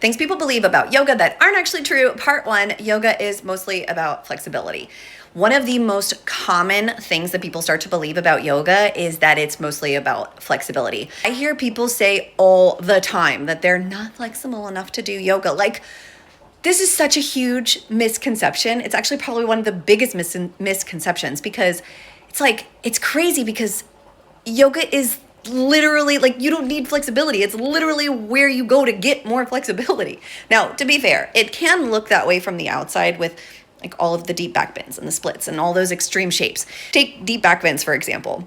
Things people believe about yoga that aren't actually true. Part one, yoga is mostly about flexibility. One of the most common things that people start to believe about yoga is that it's mostly about flexibility. I hear people say all the time that they're not flexible enough to do yoga. Like, this is such a huge misconception. It's actually probably one of the biggest misconceptions because it's crazy because yoga is literally like, you don't need flexibility. It's literally where you go to get more flexibility. Now, to be fair, it can look that way from the outside with like all of the deep back bends and the splits and all those extreme shapes. Take deep back bends, for example.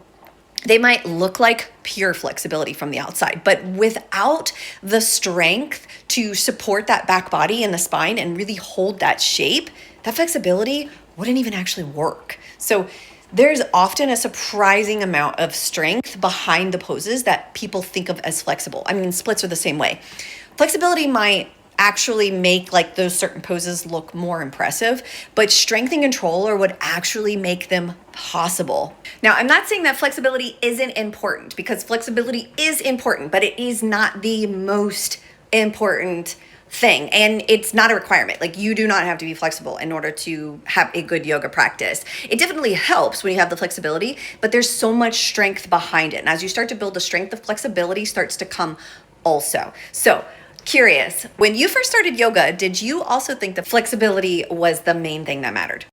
They might look like pure flexibility from the outside, but without the strength to support that back body and the spine and really hold that shape, that flexibility wouldn't even actually work. So there's often a surprising amount of strength behind the poses that people think of as flexible. I mean, splits are the same way. Flexibility might actually make like those certain poses look more impressive, but strength and control are what actually make them possible. Now, I'm not saying that flexibility isn't important, because flexibility is important, but it is not the most important thing, and it's not a requirement. Like, you do not have to be flexible in order to have a good yoga practice. It definitely helps when you have the flexibility, but there's so much strength behind it, and as you start to build the strength, the flexibility starts to come also. So curious, when you first started yoga, did you also think that flexibility was the main thing that mattered?